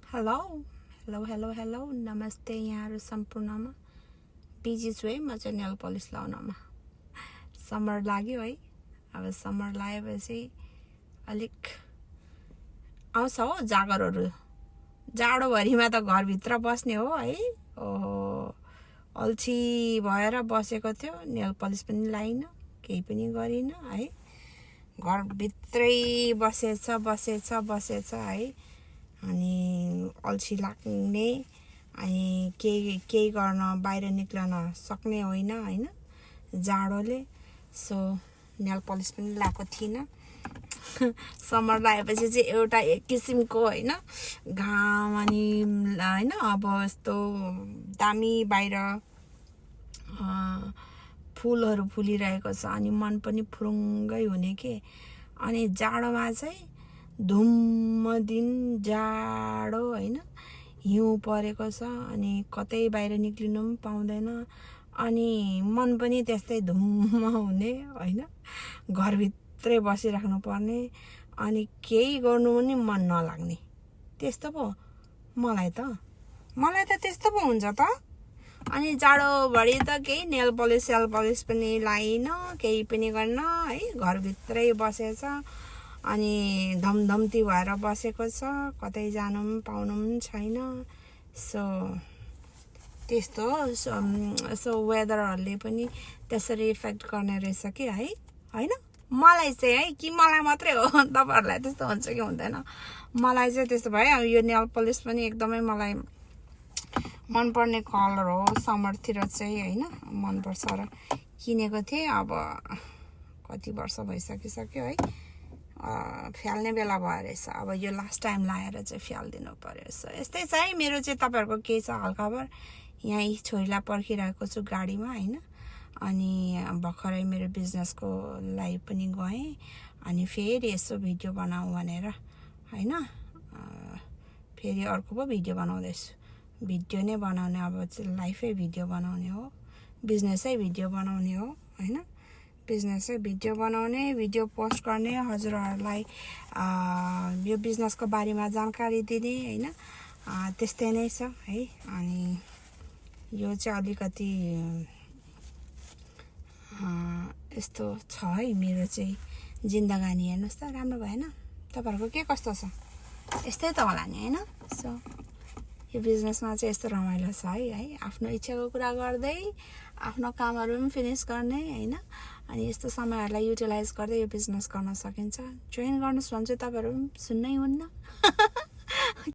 hello hello hello hello नमस्ते यहाँहरू सम्पूर्णमा बिजी छु है म चाहिँ नेल पलिस लाउनमा समर लाग्यो है अब समर लागेपछि अलिक आउँछ हो जागरहरू जाडोभरिमा त घरभित्र बस्ने हो है ओहो अल्छी भएर बसेको थियो नेल पलिस पनि लाइन केही पनि गरिन है घरभित्रै बसेछ है अनि अल्छी लाग्ने अनि केही गर्न बाहिर निक्लन सक्ने होइन जाडोले सो नेल पलिस पनि लगाएको थिइनँ समर लागेपछि चाहिँ एउटा एक किसिमको होइन घाम अनि होइन अब यस्तो दामी बाहिर फुलहरू फुलिरहेको छ अनि मन पनि फुरुङ्गै हुने के अनि जाडोमा चाहिँ धुम्म दिन जाडो होइन हिउँ परेको छ अनि कतै बाहिर निक्लिनु पनि पाउँदैन अनि मन पनि त्यस्तै धुम्म हुने होइन घरभित्रै बसिराख्नु पर्ने अनि केही गर्नु पनि मन नलाग्ने त्यस्तो पो मलाई त त्यस्तो पो हुन्छ त अनि जाडोभरि त केही नेल पलिस पनि लाइन केही पनि गर्न है घरभित्रै बसेछ अनि धमधम्ती भएर बसेको छ कतै जानु पनि पाउनु पनि छैन सो त्यस्तो सो वेदरहरूले पनि त्यसरी इफेक्ट गर्ने रहेछ कि है होइन मलाई चाहिँ है कि मलाई मात्रै हो तपाईँहरूलाई त्यस्तो हुन्छ कि हुँदैन मलाई चाहिँ त्यस्तो भयो यो नेल पलिस पनि एकदमै मलाई मनपर्ने कलर हो समरतिर चाहिँ होइन मनपर्छ र किनेको थिएँ अब कति वर्ष भइसकिसक्यो है फ्याल्ने बेला भयो रहेछ अब यो लास्ट टाइम लाएर चाहिँ फ्यालिदिनु पर्यो सो यस्तै छ है मेरो चाहिँ तपाईँहरूको केही छ हालखबर यहाँ छोरीलाई पर्खिरहेको छु गाडीमा होइन अनि भर्खरै मेरो बिजनेसको लाइभ पनि गएँ अनि फेरि यसो भिडियो बनाऊँ भनेर होइन फेरि अर्को पो भिडियो बनाउँदैछु भिडियो नै बनाउने अब चाहिँ लाइफै भिडियो बनाउने हो बिजनेसै भिडियो बनाउने हो होइन बिजनेसै भिडियो बनाउने भिडियो पोस्ट गर्ने हजुरहरूलाई यो बिजनेसको बारेमा जानकारी दिने होइन त्यस्तै नै छ है अनि यो चाहिँ अलिकति यस्तो छ है मेरो चाहिँ जिन्दगानी हेर्नुहोस् त राम्रो भएन तपाईँहरूको के कस्तो छ यस्तै त होला नि होइन सो यो बिजनेसमा चाहिँ यस्तो रमाइलो छ है आफ्नो इच्छाको कुरा गर्दै आफ्नो कामहरू पनि फिनिस गर्ने होइन अनि यस्तो समयहरूलाई युटिलाइज गर्दै यो बिजनेस गर्न सकिन्छ जोइन गर्नुहोस् भन्छु तपाईँहरू पनि सुन्नै हुन्न